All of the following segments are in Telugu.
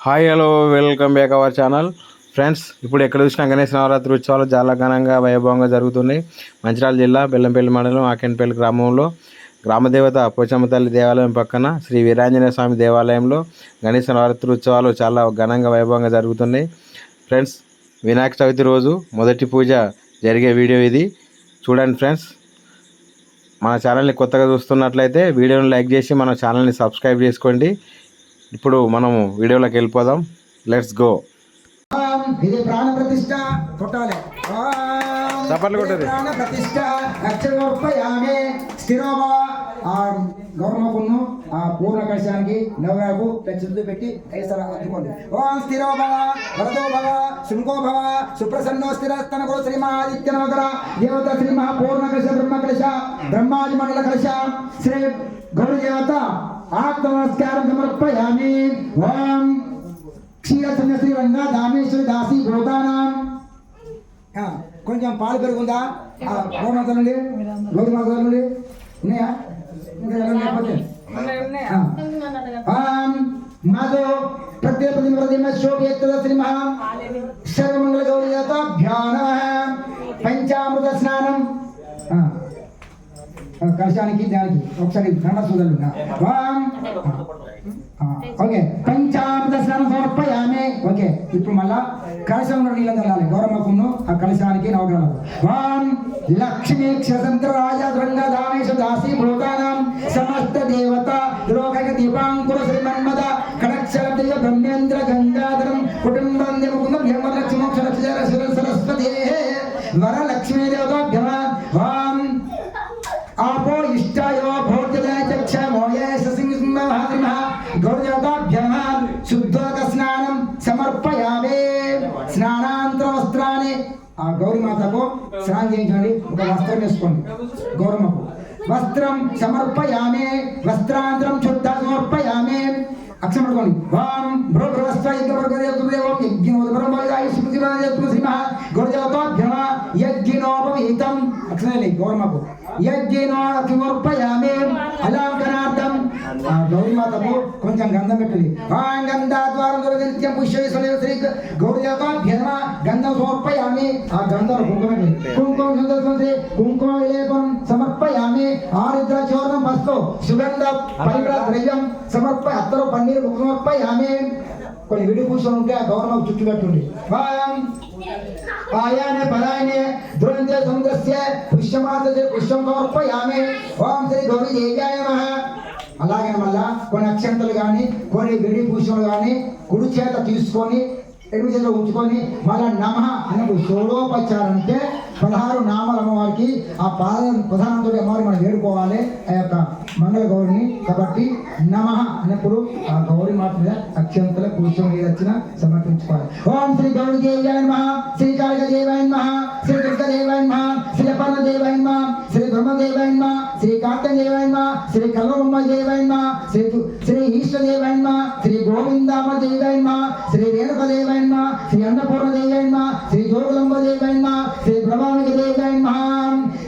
Hi hello welcome back our channel friends. ఇప్పుడు ఎక్కడ చూసినా గణేష్ నవరాత్రి ఉత్సవాలు చాలా ఘనంగా వైభవంగా జరుగుతున్నాయి. మంచిర్యాల జిల్లా బెల్లంపల్లి మండలం ఆకెన్పల్లి గ్రామంలో గ్రామదేవత పోచమ్మ తల్లి దేవాలయం పక్కన శ్రీ వీరాంజనేయ స్వామి దేవాలయంలో గణేష్ నవరాత్రి ఉత్సవాలు చాలా ఘనంగా వైభవంగా జరుగుతున్నాయి. ఫ్రెండ్స్, వినాయక చవితి రోజు మొదటి పూజ జరిగే వీడియో ఇది. చూడండి ఫ్రెండ్స్. మన ఛానల్ని కొత్తగా చూస్తున్నట్లయితే వీడియోని లైక్ చేసి మన ఛానల్ని సబ్స్క్రైబ్ చేసుకోండి. ఇప్పుడు మనము వీడియోలోకి వెళ్ళిపోదాం. Let's go. ఇది ప్రాణ ప్రతిష్ఠ కొట్టాలి. చప్పట్లు కొట్టది. ప్రాణ ప్రతిష్ఠ అక్షరమర్పయామి స్థిరోభవ. ఆ గౌరమ్మకును ఆ పూర్ణ కలశానికి నవరాకు పెంచుతూ పెట్టి ఐసరా అందుకోండి. ఓం స్థిరోభవ వరదోభవ శృంగోభవ సుప్రసన్నో స్థిరస్తనగో శ్రీమాదిత్య నవగ్రహ దేవత శ్రీ మహాపూర్ణ కలశ బ్రహ్మ కలశ బ్రహ్మాది మండల కలశ శ్రీ గౌరీ దేవత ఆత్మ నమస్కారం సమర్పయామి. ఓం క్షీరసంగ శ్రీ రంగా దామేశ్వరి దాసి భూతానాం. కొంచెం పాలు పెరుగుందా గోమాత నుండి గౌరీమాత నుండి ఉన్నాయా? మాతో ప్రత్యేక శ్రీ మహా సర్వమంగళ గౌరీ దేవతాభ్యాం పంచామృత స్నానం కలశానికి దానికి ఒకసారి ధనసూదలు ఓకే. పంచామృత స్నానం సమర్పయామి. ఓకే, ఇప్పుడు మళ్ళా కలశంలో నీళ్ళ చల్లాలి. గౌరమ్మకును ఆ కలశానికి నవగ్రహాలు. వాం లక్ష్మీ క్షతంత్ర రాజా దృంగ దామేశ దాసి భూతానాం సమస్త దేవత లోకైక దీపాంకుర శ్రీమన్మద కడక్షలదేవ బ్రహ్మేంద్ర గంగాధరం కుటుంబం దేవకుంద బ్రహ్మలక్ష్మోక్షర సరస్వతి వరలక్ష్మీ దేవతాభ్యమ. వాం आपो इष्टायो भोज्यदाय चक्ष मोये ससिंहसिंहमहात्रिमः गौरदेवताभ्यः शुद्धोदक स्नानं समर्पयामि. స్నానాంతర వస్త్రాన్ని ఆ గౌరీమాతకు స్నానం చేయించండి. ఒక వస్త్రం వేసుకోండి. గౌరమ్మకు వస్త్రం సమర్పయామి. వస్త్రాంతరం శుద్ధ సమర్పయామి. అక్షరం పడుకోండి. వాం భ్రవస్వ యజ్ఞవర్గదేవం యజ్ఞోదపరమోదాయ స్మృతిరాజత్వ శ్రీమః గౌరదేవతాభ్యః యజ్ఞోపవీతం. అక్షరం గౌరమ్మకు యజ్ఞోపయామి. అలంకరణార్థం గౌరీమాతకు కొంచెం గంధం పెట్టండి. గంధాద్వారం నిత్యం పుష్పేశ్వర శ్రీ గౌరీదేవతాభ్యః గంధం సమర్పయామి. ఆ గంధం కుంకుమ కుంకుమ విలేపనం సమర్పయామి. ఆరుద్ర చోరణం పస్తు సుగంధ పరిమళ ద్రవ్యం సమర్పయ అత్తరు పన్నీరు సమర్పయామి. కొన్ని విడి పూసలు ఉంటే ఆ గౌరవం చుట్టూ పెట్టుండి. ఆయానే పరాయనే ధ్రువంతే సముద్రస్య పుష్యమాతసే పుష్యం సమర్పయామి. ఓం శ్రీ గౌరీ దేవ్యాయ నమః. అలాగే మళ్ళా కొన్ని అక్షంతలు కానీ కొన్ని విడి పూసలు కానీ కుడి చేత తీసుకొని ఎనిమిది చేతిలో ఉంచుకొని మళ్ళా నమః అన్నప్పుడు షోడోపచారం అంటే 16 నామాలు అమ్మవారికి ఆ ప్రధానంతో అమ్మవారికి మనం వేడుకోవాలి ఆ యొక్క మంగళ గౌరిని. కాబట్టి నమః అన్నప్పుడు ఆ గౌరీ మాత మీద అక్షంతల పురుషం ఏదొచ్చిన సమర్పించుకోవాలి. ఓం శ్రీ గౌరీ దేవ్యాయ నమః. శ్రీ కాళిక దేవాయ నమః. శ్రీ దుర్గ దేవాయ నమః. శ్రీ అపర్ణ దేవాయ నమః. శ్రీ బ్రహ్మదేవాయ నమః. శ్రీ కార్తీక దేవాయ నమః. శ్రీ కల్వమ్మ దేవాయ నమః. శ్రీ ఈశ్వ దేవాయ నమః. శ్రీ గోవిందామ దేవాయ నమః. శ్రీ రేణుక దేవాయ నమః. శ్రీ అన్నపూర్ణ దేవాయ నమః. శ్రీ జోగులంబ దేవాయ నమః. శ్రీ బ్రహ్మాండ దేవాయ నమః.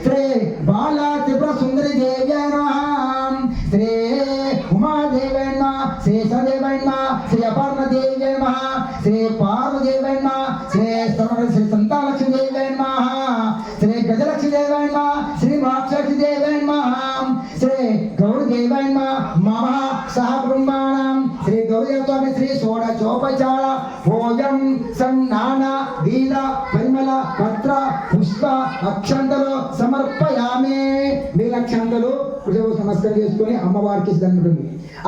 శ్రీ బాలా త్రిపుర సుందరి దేవాయ నమః. శ్రీ ఉమా దేవాయ నమః. శ్రీ సదేవాయ నమః. శ్రీ అపర్ణ దేవాయ నమః. శ్రీ పార్వతి దేవాయ నమః. శ్రీ సంతానలక్ష్మి దేవాయ నమః. శ్రీ గజలక్ష్మి దేవాయ నమః. శ్రీ మహాలక్ష్మి దేవాయ నమః. శ్రీ గౌరీ దేవాయ నమః. మమ సహ బ్రహ్మాణం శ్రీ గౌరీ దేవతాన్ని శ్రీ షోడశోపచార భోజం సన్నాన వీల పరిమళ పత్ర పుష్ప అక్షంతలు సమర్పయామి. వీళ్ళ అక్షంతలు నమస్కారం చేసుకొని అమ్మవారికి దండుతుంది.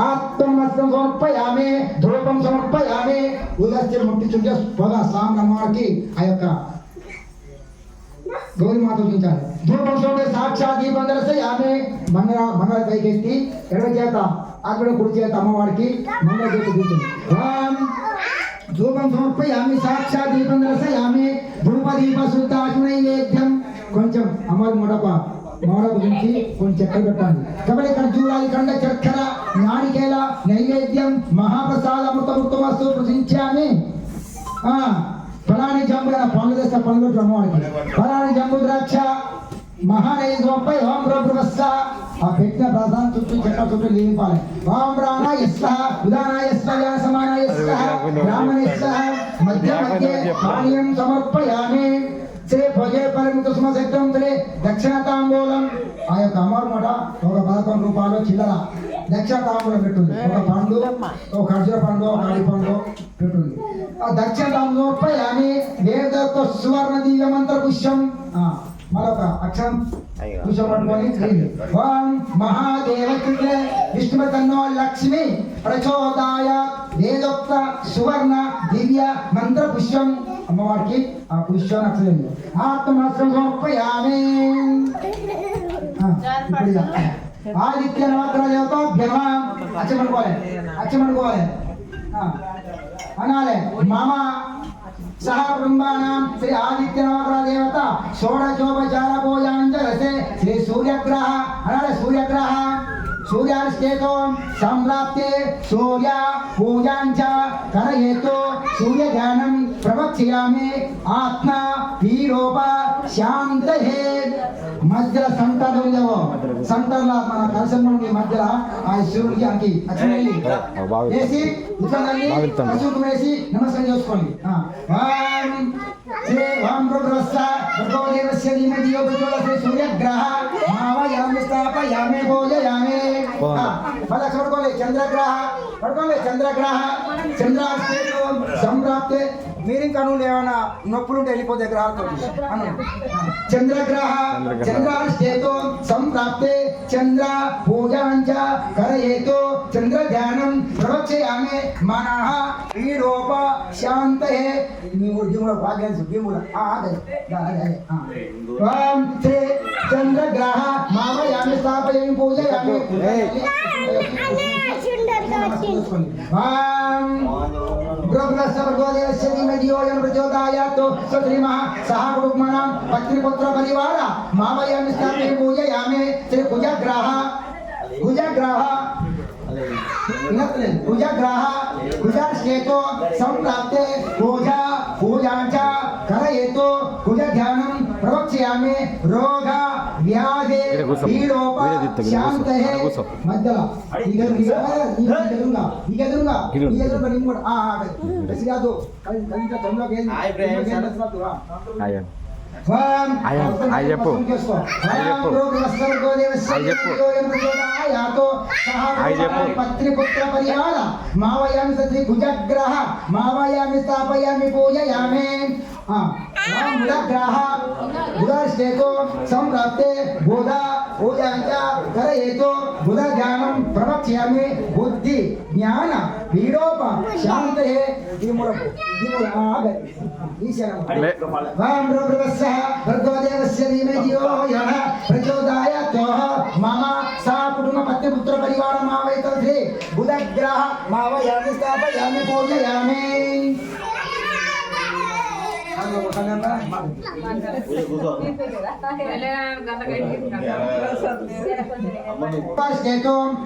ఆత్మనమస్కారం సమర్పయామి. ధూపం సమర్పయామి. ఉదస్యం ముట్టించుంటే పొగ సాంగ్ అమ్మవారికి ఆ యొక్క గౌరీమాత చూపించాలి. ధూపం చూడే సాక్షాత్ దీపం దర్శయామి. మంగళ పైకెత్తి ఎడవ చేత అక్కడ కుడి చేత అమ్మవారికి మంగళ జ్యోతి కూర్చుంది. ధూపం సమర్పయామి. సాక్షాత్ దీపం దర్శయామి. ధూప దీప శుద్ధ నైవేద్యం. కొంచెం అమ్మవారి మోడ గురించి కొంచెం చక్కెర పెట్టాలి. కాబట్టి ఇక్కడ చూడాలి. కండ చక్కెర నారికేల నైవేద్యం మహాప్రసాద అమృతమస్తు ప్రసించామి. ఫలాని జంబు పండ్లు తెస్తా పండ్లు అమ్మవారికి. ఫలాని జంబు ద్రాక్ష మహానైవేద్యంపై ఓం బ్రహ్మస్స ఆ పెట్టిన ప్రధాన చుట్టూ చెట్ల చుట్టూ నింపాలి. ఓం ప్రాణాయ స్వః ఉదానాయ స్వః సమానాయ స్వః मध्ये पानीयं समर्पयामि శ్రీ భోజే పరిమిత సుమశక్తం శ్రీ దక్షిణ తాంబూలం ఆ యొక్క అమర్ మాట ఒక 11 రూపాయలు చిల్లర దక్షిణ తాంబూలం పెట్టుంది ఒక పండు ఒక ఖర్జూర పండు ఒక అరటి పండు పెట్టుంది ఆ దక్షిణ తాంబూలపై వేదోక్త సువర్ణ దివ్య మంత్ర పుష్యం మరొక అక్షరం పుష్పం పట్టుకొని ఓం మహాదేవ కృతే విష్ణు తన్నో లక్ష్మి ప్రచోదాయ వేదోక్త సువర్ణ దివ్య మంత్ర పుష్యం అమ్మవారికి ఆ పుష్పాన్ని అక్షరం ఆత్మహస్తం సమర్పయామి ఆదిత్య నవగ్రహ దేవతాభ్యమ అచ్చమనుకోవాలి అనాలే మామ సహ కుటుంబానాం శ్రీ ఆదిత్య నవగ్రహ దేవత షోడశోపచార పూజాంజలసే శ్రీ సూర్యగ్రహ అనాలే సూర్యగ్రహ सूर्यास्तेतो संप्राप्ते सूर्य पूजांच करयेतो सूर्य ज्ञानं प्रवक्ष्यामि आत्मा पीरोप शांतहे मध्य संतर ఉండేవో సంతర్లా మన కలసం నుండి మధ్యలో ఆ సూర్యానికి అచ్చమేలి వేసి ఉత్తరాన్ని అశుకు వేసి నమస్కారం చేసుకోండి ఓం శ్రీ ఓం రుద్రస్స భగవదేవస్య ధీమహి ధియో ప్రచోదయాత్ సూర్యగ్రహ మావయామి స్థాపయామి పూజయామి పదకొండుకోలే చంద్రగ్రహ చంద్రాస్తో సంప్రాప్తే మీరు ఇంకా నువ్వు ఏమైనా నొప్పులు ఉంటే వెళ్ళిపోతే గ్రహాలతో చంద్రాస్తో సంప్రాప్తే చంద్ర పూజాంచ కరయేతో చంద్ర ధ్యానం ప్రవక్ష్యామి మనః పీడోప శాంతయే నీవు దిముల భాగ్యం దిముల ఓం శ్రీ చంద్రగ్రహ మావయామి స్థాపయామి పూజయామి पत्नीपुत्र परिवार मामयामि स्थापयामि पूजयामि श्री कुजग्रह कुजश्चेतो संप्राप्ते पूजांच करयेतो कुज ध्यानं प्रवक्ष्यामि रोग व्याधि पीडोप शांतहे मध्यला ಈಗ ನಿಮ್ಮೋಡ ರಸಿಯಾದು ಕಂತ ತಮ್ಮಗೆ పత్రిపుత్ర పరిహార మావయామి సత్రి కుజగ్రహ మావయామి స్థాపయామి పూజయామి बुधश्चेतो संप्राप्ते बुध पूजांच करयेतो बुध ज्ञानं प्रवक्ष्यामि बुद्धि ज्ञान पीडोप शांतये भर्गोदेवस्य धीमहि धियो यः प्रचोदयात् मम सा कुटुंब पत्नीपुत्र परिवार मावयत श्री बुधग्रह मावयामि स्थापयामि पूजयामि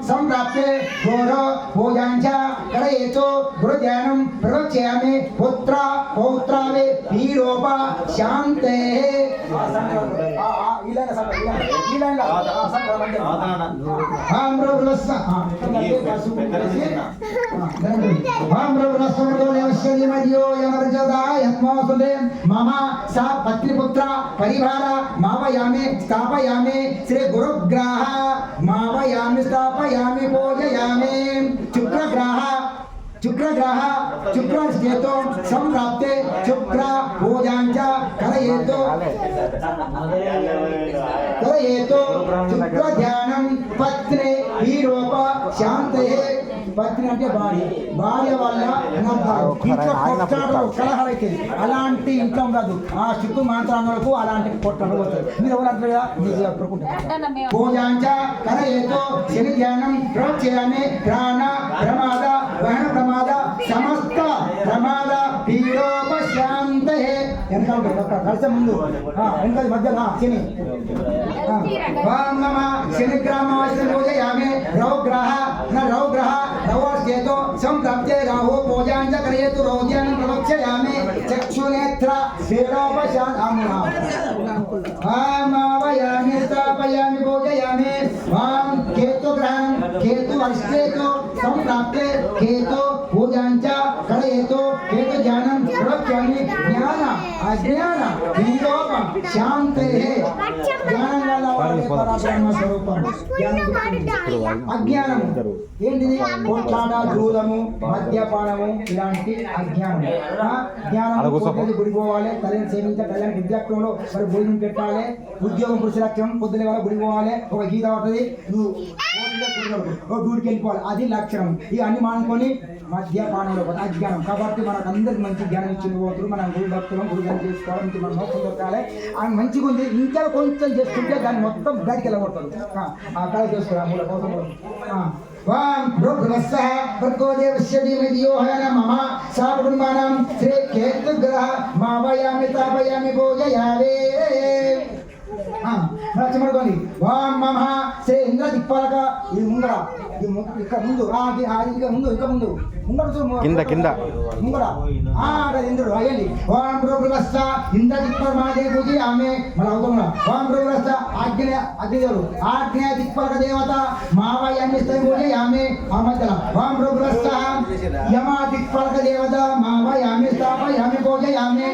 संप्राप्ते घोर पूजांच करयेतो गुरुज्ञानं प्रवक्ष्यामि पुत्र पौत्रावे पीडोप शांते मम सा पत्नीपुत्र परिवार मावयामि स्थापयामि श्री गुरुग्रह मावयामि स्थापयामि पूजयामि शुक्रश्चेतो संप्राप्ते शुक्र पूजांच करयेतो शुक्र ध्यानं पत्नी पीडोप शांतये పత్ని అంటే భార్య వల్ల ఇంట్లో కొట్టాడు కలహాలైతే అలాంటి ఇంట్లో ఉండదు ఆ చుట్టూ మాంత్రాంగులకు అలాంటి కొట్టాడు పోతారు మీరు ఎవరంటే పూజాంచ కరయేతో శని ధ్యానం ప్రవక్ష్యామి ప్రాణ ప్రమాద వహన ప్రమాద సమస్త ప్రమాద పీడోపశాంతయే వెనకాల కలిసే ముందు వెనకాల మధ్యలో శని ఓం నమ శనిగ్రామావాస్య పూజయామి రౌగ్రహ रवश्चेतो संप्राप्ते राहु पूजांच करयेतु रौद्यानं प्रवक्ष्यामि चक्षुनेत्र स्वेरोपशान्तम् मावयामि स्थापयामि पूजयामि केतुग्रहं केतुवर्षेतो संप्राप्ते केतु పూజాంచ కలయేతో ఏక జ్ఞానం ప్రవక్ష్యామి జ్ఞాన అజ్ఞాన విలోప శాంతే జ్ఞానం వల్ల వాడే పరబ్రహ్మ స్వరూపం అజ్ఞానం ఏంటిది కొట్లాట జూదము మద్యపానము ఇలాంటి అజ్ఞానం జ్ఞానం గుడి పోవాలి తల్లిని సేవించాలి తల్లిని విద్యాక్రమంలో మరి భోజనం పెట్టాలి ఉద్యోగం పురుష పొద్దున వాళ్ళ గుడి పోవాలి ఒక గీత ఉంటుంది నువ్వు డ్యూటీకి వెళ్ళిపోవాలి అది లక్షణం ఇక అన్ని మానుకొని మద్యపానంలో పోతే అజ్ఞానం కాబట్టి మనకు అందరికి మంచి జ్ఞానం ఇచ్చిన పోతులు మనం గుడి భక్తులం గుడి జ్ఞానం చేసుకోవడం నుంచి మనం మోసం దొరకాలి అది మంచిగా ఉంది ఇంకా కొంచెం చేసుకుంటే దాన్ని మొత్తం బయటికి వెళ్ళబడతాడు ఆ కళ చేసుకోవాలి మూల కోసం వాం భృగవస్సః భర్గోదేవస్య ధీమహి ధియో యో నః మమ సా కుటుంబానాం శ్రీ కేతుగ్రహ మావయామి తాపయామి భోజయావే నరసింహుడి వాం మమ శ్రీ ఇంద్ర దిక్పాలక ఇది ముందర ఇక్కడ ముందు ఇంకా ముందు ముంగడు కింద ముంగడ ఇంద్రుడు అయ్యండి వాం భృగవస్స ఇంద్ర దిక్పరమాదే పూజయామి మన అవుతున్నా వాం భృగవస్స అగ్నిదేవుడు ఆగ్నేయ దిక్పాలక దేవత మావయామి పూజయామి ఆ మధ్యలో వాం భృగవస్స యమ దిక్పాలక దేవత మావయామి స్థాపయామి పూజయామి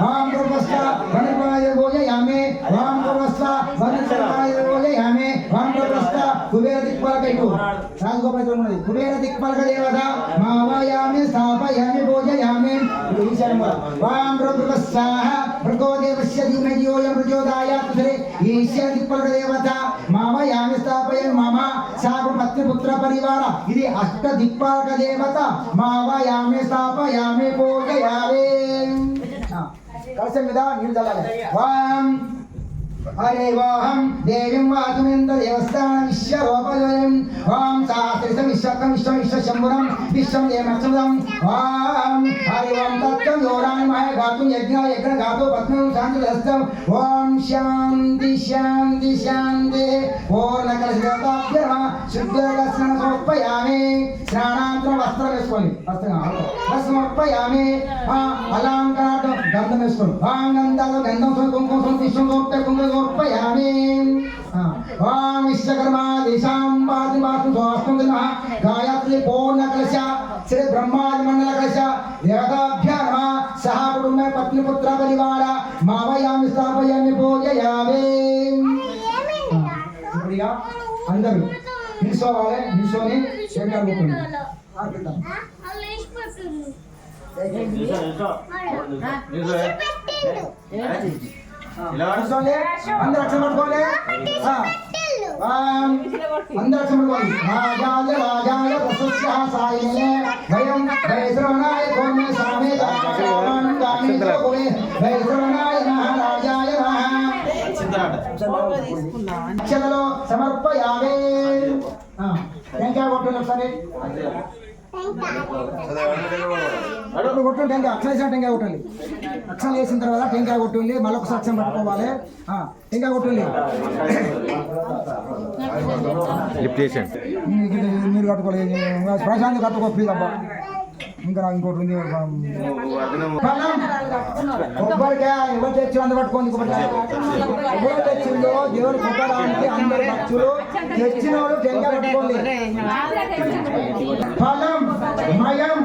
వాం భృగవస్స వనపమాయ పూజయామి వాం భృగవస్స వనపమాయ పూజయామి వాం భృగవస్స కుబేర దిక్పాలక ఇటు రాజగోపాల ఉన్నది కుబేర దిక్పాలక దేవత మావయామి స్థాపయామి పూజయామి వాం భృగవస్సః భృగోదేవస్య ధీమహి ధియో యో ప్రచోదయాత్ ఈశ్వర దిక్పాలక దేవత మావయామి స్థాపయామి మమ సాగు పత్నిపుత్ర పరివార ఇది అష్ట దిక్పాలక దేవత మావయామి స్థాపయామి పూజయామి కలశం మీద నీళ్ళు చల్లాలి వాం హరే వాహం దేవీం వాచుమేంద్ర దేవస్థాన విశ్వరూపజయం వాం సహస్రశం విశ్వకం విశ్వం విశ్వశంభురం విశ్వం దేవమక్షం వాం హరి ఓం తత్వం యోరాణి మహే గాతుం యజ్ఞ గాతో పద్మం శాంతిరస్తం ఓం శాంతి శాంతి శాంతి పూర్ణకలశతాభ్యః శుద్ధకలశం సమర్పయామి స్నానాంతరం వస్త్రం వేసుకోండి వస్త్రం సమర్పయామి అలంకారార్థం గంధం వేసుకోండి గంధాలు గంధం కుంకుమ విశ్వం కుంకుమ సమర్పయామి ఓం విశ్వకర్మా దేశాం పాతి మాతృ స్వాస్థం నమః గాయత్రి పూర్ణ కలశ శ్రీ బ్రహ్మాది మండల కలశ దేవతాభ్యో నమః సహ కుటుంబ పత్నిపుత్ర పరివార మావయామి స్థాపయామి పూజయామి ఇప్పుడిగా అందరూ నిల్చోవాలి నిల్చొని శంకర్ ముఖండి అందరూ అక్షరం పట్టుకోండి అందరూ అక్షరం పట్టుకోండి రాజాయ రాజాయ ప్రసస్య సాయినే భయం భయశ్రవణాయ కోమే సామే భయశ్రవణాయ మహారాజాయ అక్షరలో సమర్పయామే టెంకాయ కొట్టండి ఒకసారి కొట్టండి టెంకాయ అక్షరం వేసిన టెంకాయ కొట్టండి అక్షరం వేసిన తర్వాత టెంకాయ కొట్టుంది మళ్ళీ ఒకసారి అక్షరం పట్టుకోవాలి టెంకాయ కొట్టండి మీరు కట్టుకోలేదు ప్రశాంత్ కట్టుకో ప్లీజ్ అబ్బా ఇంకా నాకు ఇంకోటి ఉంది కొబ్బరికాయ ఎవరు తెచ్చి అందు పట్టుకోండి కొబ్బరికాయ ఎవరు తెచ్చిందో దేవుడు కొబ్బరానికి అందరు భక్తులు తెచ్చిన వాళ్ళు టెంకాయ పట్టుకోండి ఫలం మయం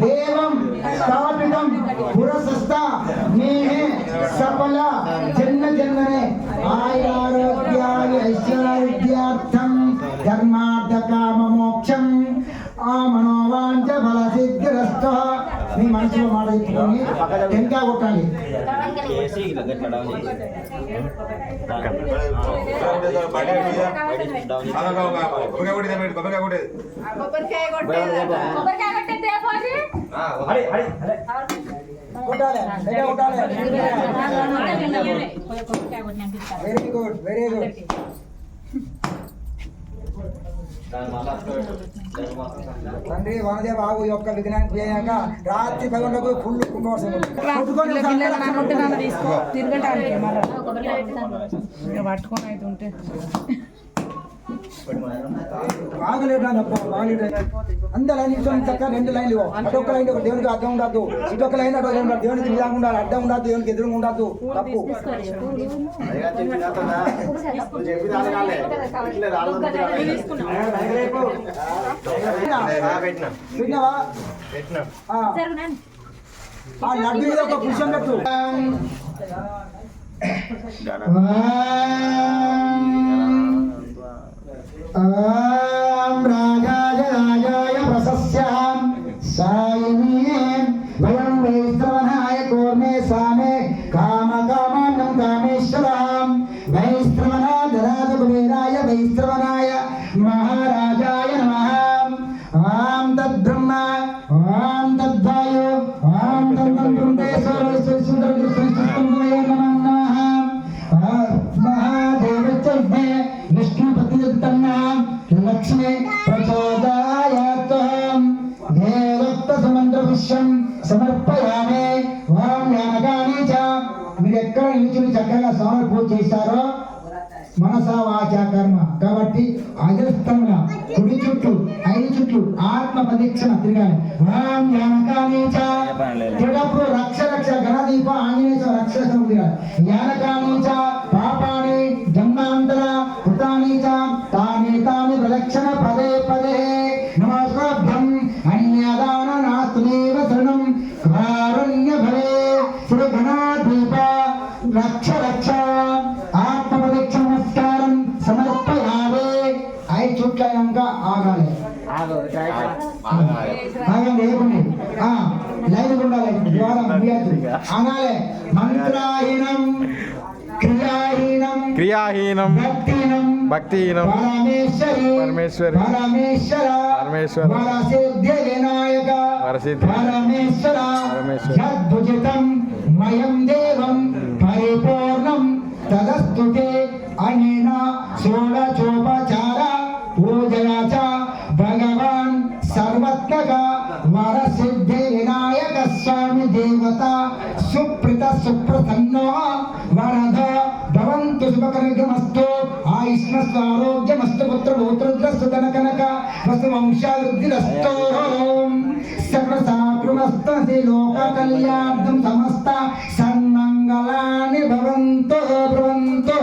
దేవం స్థాపితం పురసస్థ నేహే సఫల జన్మ జన్మనే ఆయురారోగ్యాయ ఐశ్వర్యార్థం ధర్మార్థ కామ మోక్షం ఆ మనోవాంఛ ఫల సిద్ధిరస్త మీ మనసులో మాట ఇచ్చుకొని టెంకాయ కొట్టాలి వెరీ గుడ్ వెరీ గుడ్ తండ్రి వనదేవ బాబు యొక్క విఘ్నాన్ని పోయాక రాత్రి 11 ఫుల్ కుంభవర్షం పట్టుకొని అయితే ఉంటే బాగా లేట్ అన్నప్ప బాగా లేట్ అయింది అందరూ లైన్ ఇచ్చుకొని చక్కగా 2 లైన్లు అటొక్క లైన్ ఒక దేవునికి అడ్డం ఉండద్దు ఇటొక్క లైన్ అటు లైన్ దేవునికి నిజంగా ఉండాలి అడ్డం ఉండద్దు దేవునికి ఎదురు ఉండద్దు తప్పు పెట్టినావా ఆ లడ్డు మీద ఒక పుష్పం పెట్టు రాజాయ రాజాయ ప్రశస్యాం సాయినే వయం వైశ్రవణాయ కోర్మే సామే కామకామాన్నం కామేశ్వరాం వైశ్రవణాధరాజ కుబేరాయ వైశ్రవణాయ మహారాజాయ నమః ఓం తద్బ్రహ్మ ఓం తద్వాయు ఓం తద్బ్రహ్మేశ్వర సుందర సుందరమయ నమః మహాదేవచ్చే విష్ణుపతిదత్తన్నాం లక్ష్మీ ప్రచోదయాత్వం దేవత్త సమంద్రపుష్యం సమర్పయామి ఓం యానకాని చ మీరు ఎక్కడ నిల్చుని చక్కగా స్వామి పూజ చేశారో మనసా వాచా కర్మ కాబట్టి అజస్తంగా కుడి చుట్టూ 5 చుట్టూ ఆత్మ ప్రదక్షిణ తిరగాలి ఓం యానకాని చ తిరగప్పుడు రక్ష రక్ష గణదీప ఆంజనేయ రక్ష తిరగాలి యానకాని చ పాపాని జన్మాంతర కృతాని చ తాని తాని ప్రదక్షిణ పదే పదే నమస్కారం అన్యదాన నాస్తునేవ శరణం కారుణ్య భవే శ్రీ గణాధీప రక్ష రక్ష ఆత్మ ప్రదక్షిణ నమస్కారం సమర్పయామి 5 చుట్లైనాక ఆగాలి ఆగండి ఏముంది లైన్ ఉండాలి ద్వారం ముగియద్దు అనాలే మంత్రాహీనం క్రియాహీనం భక్తిహీనం పరమేశ్వరి వరసిద్ధి వినాయక పరమేశ్వర యద్భుజితం మయం దేవం పరిపూర్ణం తదస్తుతే అనేన షోడశోపచార పూజయా చ భగవాన్ సర్వత్మక వరసిద్ధి వినాయక స్వామి దేవత సుప్రీత సుప్రసన్నో వరద భవంతు శుభకరమస్తు ఆయుష్మస్తు ఆరోగ్యమస్తు పుత్ర పౌత్రద్రస్తు ధన కనక వస్తు వంశావృద్ధిరస్తు సకల సాకృమస్తసి లోక కళ్యాణం సమస్త సన్మంగళాని భవంతు భవంతు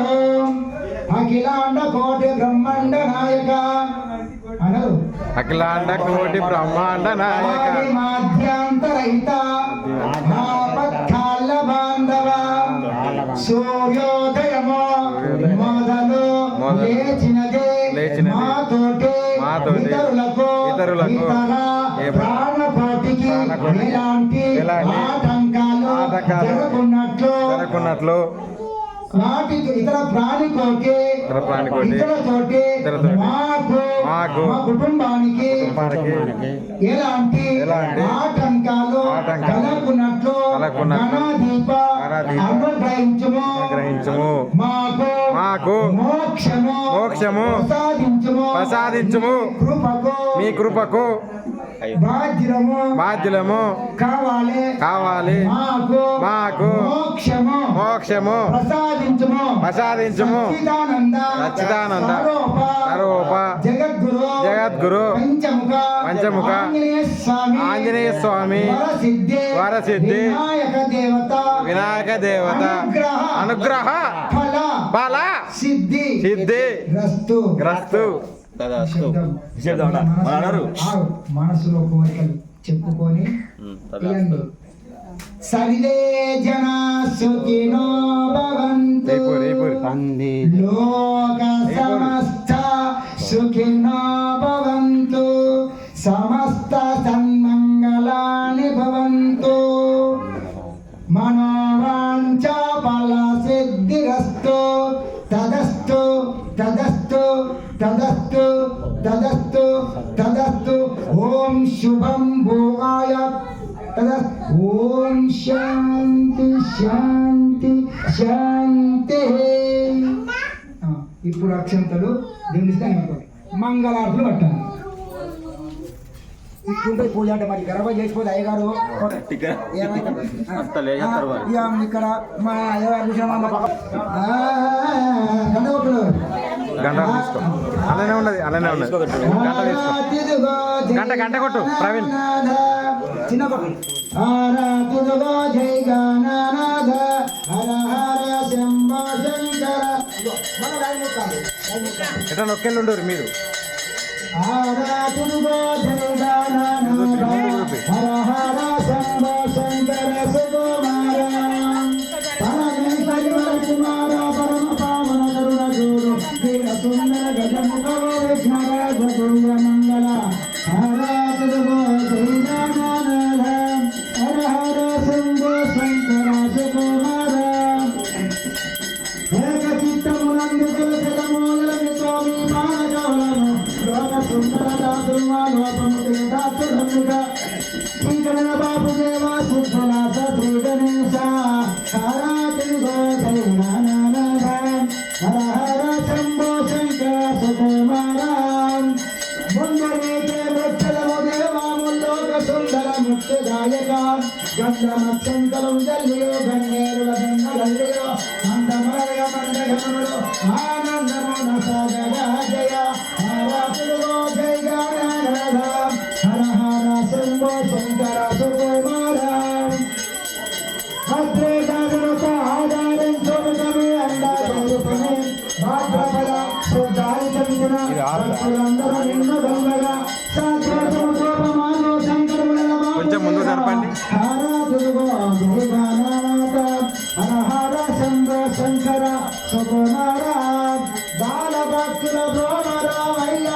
అఖిలాండ కోటి బ్రహ్మాండ నాయక అనరు అఖిలాండ కోటి బ్రహ్మాండ నాయక మాధ్యాంతరహిత ఆపత్కాల బాంధవ సూర్యోదయమో మొదలు లేచినదే మాతోటి ఇతరులకు ప్రాణకోటికి ఎలాంటి ఆటంకాలు జరగకున్నట్లు ఇతర ప్రాణికోటి ఇతరులతోటి మాకు మా కుటుంబానికి ఎలాంటి ఆటంకాలు కలగకున్నట్లు గణాదీప అనుగ్రహించుము మాకు మోక్షము ప్రసాదించుము మీ కృపకు బాధ్యులము కావాలి మాకు మోక్షము ప్రసాదించుము సచ్చిదానంద స్వరూప జగద్గురు పంచముఖ ఆంజనేయ స్వామి వరసిద్ధి వినాయక దేవత అనుగ్రహ బల సిద్ధి గ్రస్తు మనసులో కోరికలు చెప్పుకొని సర్వే జనా సుఖినో భవంతు లోక సమస్త సుఖినో భవంతు సమస్త సన్మంగళాని భవంతు మనోవాంఛ ఫల సిద్ధిరస్తు తదస్తు తదస్తు తదస్తు తదస్తు తదస్తు ఓం శుభం భోగాయ ఓం శాంతి శాంతి శాంతి. ఇప్పుడు అక్షంతలు దేవుని స్థానం మంగళార్తులు పట్టాలి. ఇట్లుంటే పూజ అంటే మరి గర్భ చేసిపోతే అయ్యగారు ఇక్కడ మా అయ్యగారు చూసిన గండగొట్టుడు గంట తీసుకో, అలానే ఉన్నది గంట తీసుకో. గంట కొట్టు ప్రవీణ్. చిన్న కొట్టు. ఆరాధిదుగో జై గణనాథ హర హర శంభో శంకర. మన లైన్ ముక్కాలి. ఎట్లా నొక్కెళ్ళుండు మీరు. ఆరాధిదుగో జై గణనాథ హర హర శంభో శంకర సుకుమార పరమేశ్వర కుమార పరమ పావన కరుణ జోడు వీర సుందర గజముఖ విఘ్నరాజ దుర్గ మంగళ. ఆరాధిదుగో జై గణనాథ హర హర శంభో శంకర సుకుమార. ఏక చిత్తమునందు కులసలమోదరమి స్వామి మానగవలను లోక సుందర దాతుమా లోపము తేదాతురముగ శంకరన బాబు దేవా సుబ్బలాస శ్రీ గణేశ. ఆరాధిదుగో జై గణనాథ హర హర శంభో శంకర సుకుమార. ముందరేకే వృక్షలము దేవాముల్లోక సుందర ముక్తిదాయక గంధమత్సంకరం జల్లియో గన్నేరుల గంగలల్లియో మందమరగ మందగమనుడు ఆనందమున సాగర జయ. ఆరాధిదుగో జై గణనాథ హర హర శంభో శంకర సుకుమార. భద్రే దాగునక ఆధారం చూడటమే అందారుకునే భాద్రపద శుద్ధారితమిన భక్తులందరూ నిన్ను గంగగా సాధ్యము కోపమానో శంకరుల కొంచెం ముందు జరపండి. ఆరాధిదుగో జై గణనాథ హర హర శంభో శంకర సుకుమార. బాలభక్తుల భ్రమరామయ్య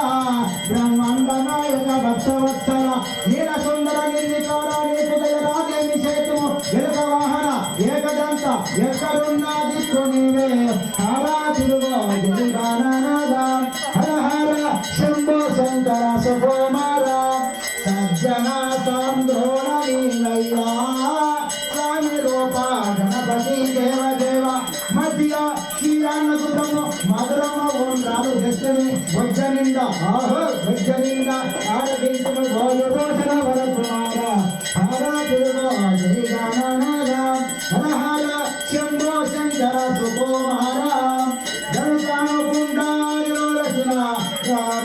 బ్రహ్మాండ నాయక భక్తవత్సల నీల సుందర నిర్వికార నీకుదయ రాదేమి చేతుము వెలుక వాహన ఏకదంత ఎక్కడున్నా దిక్కు నీవే. ఆరాధిదుగో జై గణనాథ హర హర శంభో శంకర సుకుమార. సజ్జన సాంద్రోణ నీలయ్యా స్వామి రూప గణపతి దేవ దేవ. మధ్య క్షీరాన్న కుటుంబం మధురమ్మ ఓం రాలు దశమి వజ్జ నిండా ఆహో వజ్జ నిండా ఆరగించును గోలు రోషణ వరకుమార. ఆరాధిదుగో జై గణనాథ హర హర శంభో శంకర సుకుమార. ధను కానుకుండాలో రచన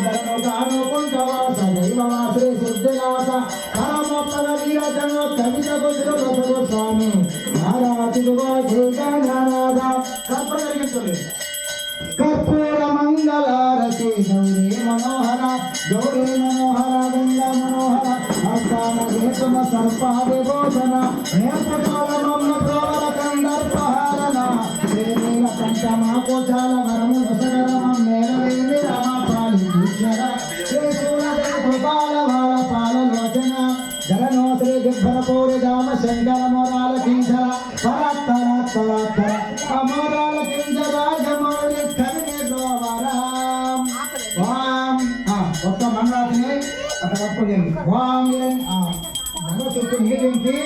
ధను కానుకుంటవాస దైవవాసే సిద్ధినాథ పరమోత్తమ వీరజను కవిత బుద్ధుడు బతుకు స్వామి. ఆరాధిదుగో జై గణనాథ. కర్పూర కలిగించండి. కర్పూర మంగళారతి గౌరీ మనోహర గౌరీ మనోహర గంగ మనోహర ఆస్థాన హేతుమ సర్పాది భోజన నేత్రకాల మమ్మ ప్రోవర కందర్పహారణ శ్రీనీల కంఠమాకోచాల వరము నొసగరమ మేరవేమి రామపాలి ఈశ్వర శ్రీశూలదే కృపాల వాల పాలలోచన జలనో శ్రీ దిగ్భర పౌరి రామ శంకర మొరాల కించర పరాత్తర తరాత్తర అమరాల కించర జమౌలి కవిని గోవరం. వాం ఒక్క మండలాన్ని అక్కడ కప్పుకోండి. వాం మనో చెట్టు నీటింటి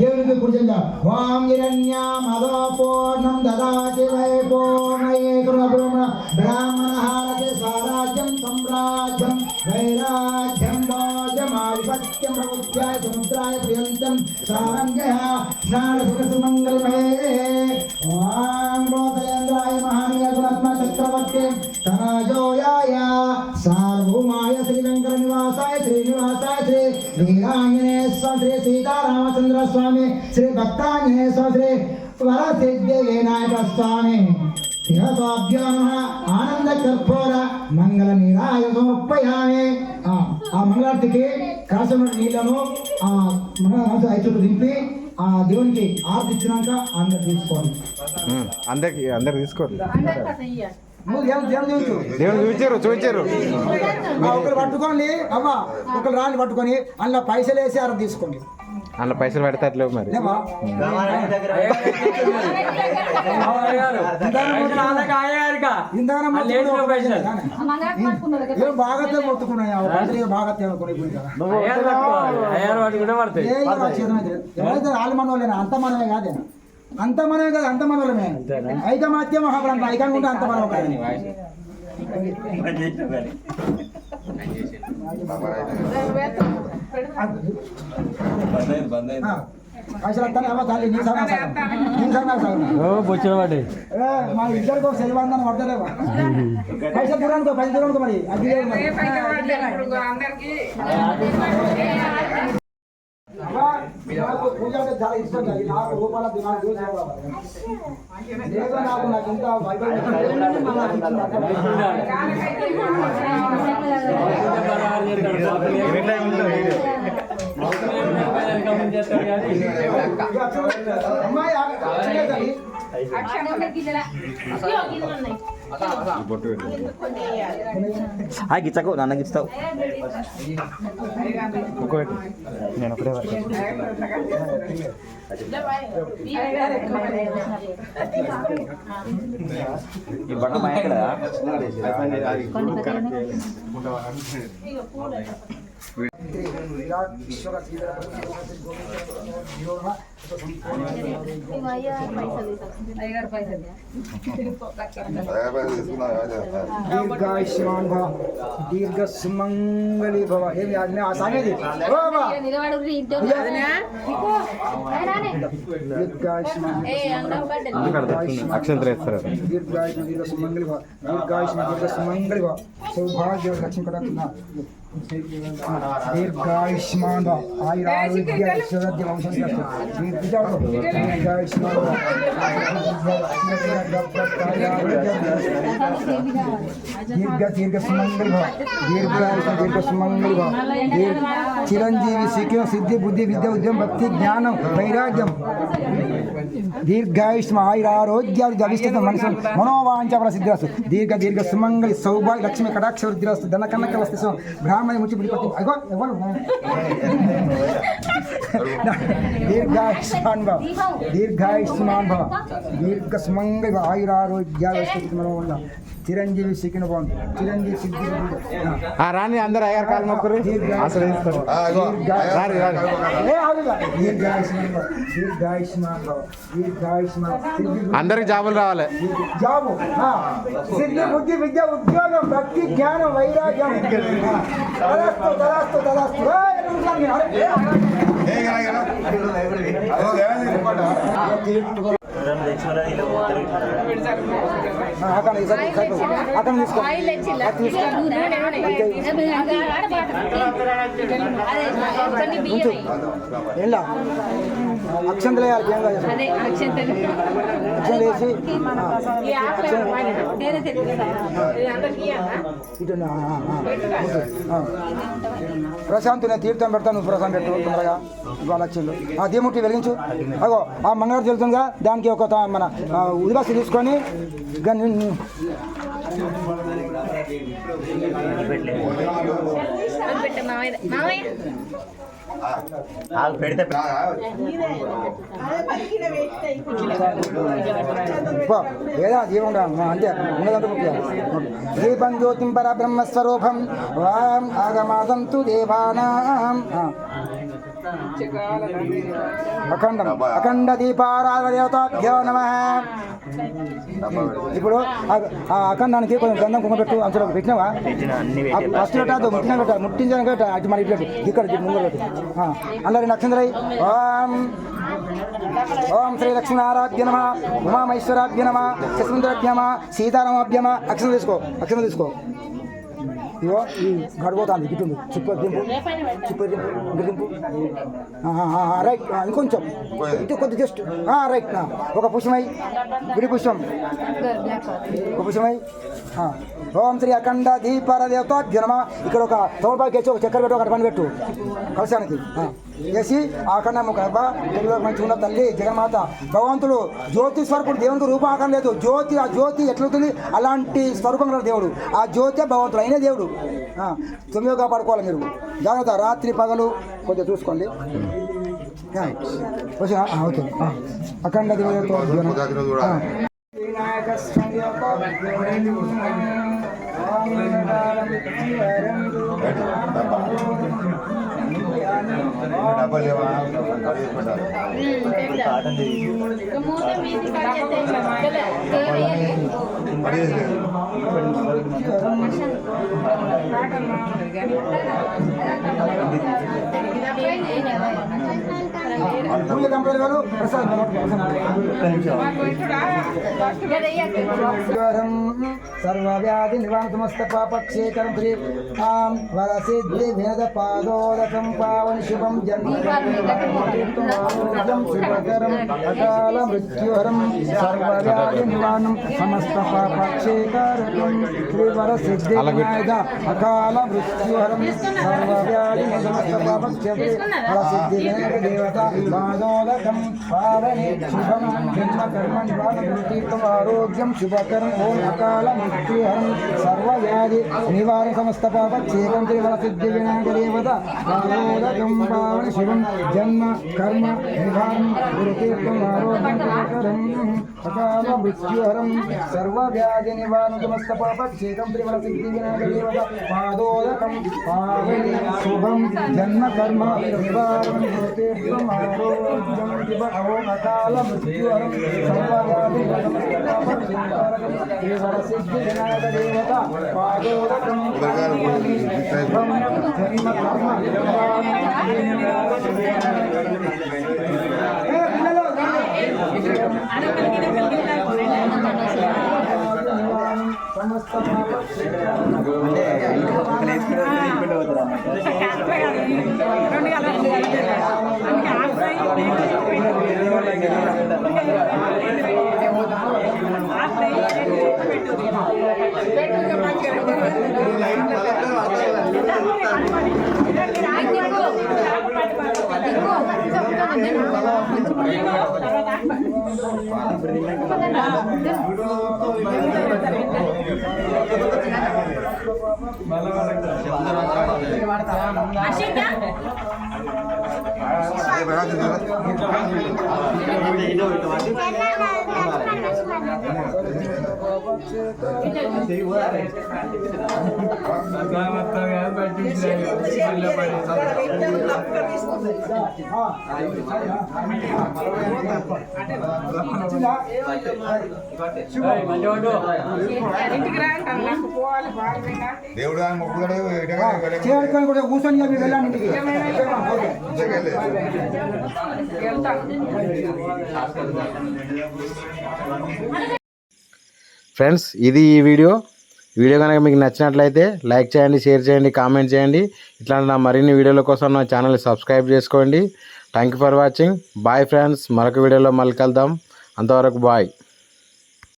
దేవునికి పూజంగా. వాం హిరణ్యా మదో పూర్ణం దదాతి వైపూర్ణయే కృణబ్రహ్మణ బ్రాహ్మణ హారతి సారాజ్యం సామ్రాజ్యం వైరాజ్యం భోజమాధిపత్యం ప్రబుద్ధ్యాయ సముద్రాయ ప్రియంతం సారంగః స్నాన సుఖసుమంగళమయే. వాం రోదయేంద్రాయ మహానీయ గుణాత్మ చక్రవర్తి తనజోయాయ సార్వభౌమాయ శ్రీశంకర నివాసాయ శ్రీనివాసాయ శ్రీ వీరాంజనేశ్వర శ్రీ సీతారామచంద్ర స్వామి శ్రీ భక్తాంజనేశ్వర శ్రీ వరసిద్ధి వినాయక స్వామి శివసాభ్యో నమః ఆనంద కర్పూర మంగళ నీరాయ సమర్పయామి. ఆ మంగళార్తికి కాసిన నీళ్లను మంగళ ఐచులు దింపి ఆ దేవునికి ఆర్తిచ్చినాక అందరు తీసుకోండి. అందరికి తీసుకోరు. దేవుడు చూపించారు. ఒకరు పట్టుకోండి అవ్వ ఒకరు రాని పట్టుకొని అందులో పైసలు వేసి అర తీసుకోండి. అందులో పైసలు పెడితే అట్లేవు మరి. ఏం బాగా మొత్తుకున్నాయి బాగా ఎవరైతే వాళ్ళు మనోళ్ళేనా అంత మనమే కాదే అంత మనమే కదా అంత మనోళ్ళమే ఐకమత్య మహాప్రాంతం ఐకంగా ఉంటే అంత మనం పైసలు వస్తాను ఏమో తల్లి నీ సగం నీ సగం సగం బొచ్చిన వాడి మా ఇద్దరికి ఒక సెలవందని పడతలేవా పైసలు దూరానుకో పైసలు దూరానుకో మరి అది లేదు మరి. అమ్మా, నాకు పూజ అంటే చాలా ఇష్టం తల్లి. నాకు రూపాయల దినాలు చూసి ఏదో నాకు ఇంత అమ్మాయి తల్లి గిచ్చకు నన్ను గిచ్చుతావు నేను ఒకటే ఈ బండ మా ఎక్కడ దీర్ఘాయుష్మాన్ భవ దీర్ఘ సుమంగళి భవ ఏమి సాగేది అక్షంతర వేస్తారు దీర్ఘాయుష్మ దీర్ఘ సుమంగళి భవ దీర్ఘాయుష్మ దీర్ఘ సుమంగళి భవ సౌభాగ్య లక్ష్మి కడకున్నా దీర్ఘాయుష్మాన్ భవ ఆయురారోగ్య ఐశ్వర్య వంశం దీర్ఘాయుష్మాన్ భవ దీర్ఘ దీర్ఘ సుమంగళి భవ దీర్ఘాయుష్మ దీర్ఘ సుమంగళి భవ చిరంజీవి సిక్యం సిద్ధి బుద్ధి విద్య ఉద్యమం భక్తి జ్ఞానం వైరాగ్యం దీర్ఘాయుష్మ ఆయురారోగ్యాలు అభిష్ట మనసు మనోవాంఛ ప్రసిద్ధిరస్తు దీర్ఘ దీర్ఘ సుమంగళి సౌభాగ్య లక్ష్మి కటాక్ష వృద్ధిరస్తు ధన కనక వస్తు బ్రాహ్మణ ముచ్చి పిడిపట్టి అగో ఎవరు దీర్ఘాయుష్మాన్ భవ దీర్ఘాయుష్మాన్ భవ దీర్ఘ సుమంగళి ఆయురారోగ్యాలు మనోవాంఛ చిరంజీవి సిక్కిన బాగుంది చిరంజీవి సిద్ధి రాని అందరు అయ్యారు కాలు మొక్కరు ఆశ్రయిస్తారు దీర్ఘాయుష్మాన్ భవ దీర్ఘాయుష్మాన్ అందరికి జాబులు రావాలి జాబు సిద్ధి బుద్ధి విద్య ఉద్యోగం భక్తి జ్ఞానం వైరాగ్యం తదాస్తు తదాస్తు తదాస్తు అక్కడ తీసుకో ఎలా అక్షంతలు వేయాలి అక్షంతలు వేసి ప్రశాంత్ నేను తీర్థం పెడతాను నువ్వు ప్రశాంత్ పెట్టు తొందరగా ఇవాళ లక్ష్యంలో ఆ దీముట్టి వెలిగించు అగో ఆ మంగళవారం తెలుతుందిగా దానికి ఒక మన ఉదివాసి తీసుకొని పెడితే ఏదా జీవం అంతే ఉన్నదంతా ముఖ్యం దీపం జ్యోతిం పర బ్రహ్మస్వరూపం వాం ఆగమాదంతు దేవానాం అఖండం అఖండ దీపారాధనదేవతాభ్యో నమః. ఇప్పుడు ఆ అఖండానికి కొంచెం గంధం కుంకుమ పెట్టు అందులో పెట్టినావా ఫస్ట్ పెట్టదు ముట్టిన పెట్టాలి ముట్టించడానికి పెట్ట అటు మన ఇటు ఇక్కడ ముందు పెట్టు అందరి నక్షత్రై ఓం ఓం శ్రీ లక్ష్మీనారాధ్య నమ ఉమామేశ్వరాభ్య నమ శశింద్రాభ్య నమ సీతారామాభ్య నమ అక్షరం తీసుకో అక్షరం తీసుకో ఇగో ఈ గడబోతుంది గిట్టుంది చిప్పు దింపు చిప్పు దింపు రైట్ ఇంకొంచెం ఇటు కొద్ది జస్ట్ రైట్ ఒక పుష్పమై గుడి పుష్పం ఒక పుష్పమై ఓం శ్రీ అఖండ దీపార దేవతాభ్య నమ. ఇక్కడ ఒక తోడుపాకి వేసి ఒక చక్కెర పెట్టు ఒక పని పెట్టు కలశానికి వేసి ఆ అఖండం ఒక తెలుగు మంచిగా ఉన్న తల్లి జగన్మాత భగవంతుడు జ్యోతి స్వరూపుడు దేవునికి రూపాకం లేదు జ్యోతి ఆ జ్యోతి ఎట్లవుతుంది అలాంటి స్వరూపం గల దేవుడు ఆ జ్యోతి భగవంతుడు అయిన దేవుడు తొమ్మిదో కాపాడుకోవాలి మీరు జాగ్రత్త రాత్రి పగలు కొద్దిగా చూసుకోండి ఓకే అఖండ వినాయక పూజ దంపతులు గారు ప్రసాదం సర్వవ్యాధి నివారణ సమస్త పాపక్షేకరం శ్రీ ఆం వరసిద్ధి వేద పాదోదకం పావని శుభం జన్మం శుభకరం అకాల మృత్యుహరం సర్వవ్యాధి నివారణం సమస్త పాపక్షేకరం శ్రీ వరసిద్ధి వినాయక అకాల మృత్యుహరం సర్వవ్యాధి సమస్త పాపక్షేకరం వరసిద్ధి వినాయక దేవత పాదోదకం పావని శుభం జన్మ కర్మ నివారణ ఆరోగ్యం శుభకరం ఓం అకాల మృత్యుహరం సర్వవ్యాధి నివారణ సమస్త పాపక్షేకం త్రివర సిద్ధి వినాయక దేవత పాదోదకం పావని శుభం జన్మ కర్మ నివారణ గురుతీర్థం ఆరోగ్యం శుభకరం అకాల మృత్యుహరం సర్వవ్యాధి నివారణ సమస్త పాపక్షేకం త్రివర సిద్ధి వినాయక దేవత పాదోదకం పావని శుభం జన్మ కర్మ నివారణ గురుతీర్థం ఆరోగ్యం శుభ ఓం అకాల మృత్యుహరం సర్వవ్యాధి సమస్త పాపక్షేకం త్రివర సిద్ధి వినాయక దేవత పాదోదకం పావని శుభం జన్మ కర్మ సమస్త దేవుడు అని మొక్కుతాడు చేరుకొని కూడా కూర్చొని మీరు వెళ్ళండి ఇంటికి. ఫ్రెండ్స్ ఇది ఈ వీడియో కనుక మీకు నచ్చినట్లయితే లైక్ చేయండి, షేర్ చేయండి, కామెంట్ చేయండి. ఇట్లాంటి నా మరిన్ని వీడియోల కోసం నా ఛానల్ని సబ్స్క్రైబ్ చేసుకోండి. Thank you for watching. Bye friends. మరొక వీడియోలో మళ్ళీ కలుద్దాం. అంతవరకు బాయ్.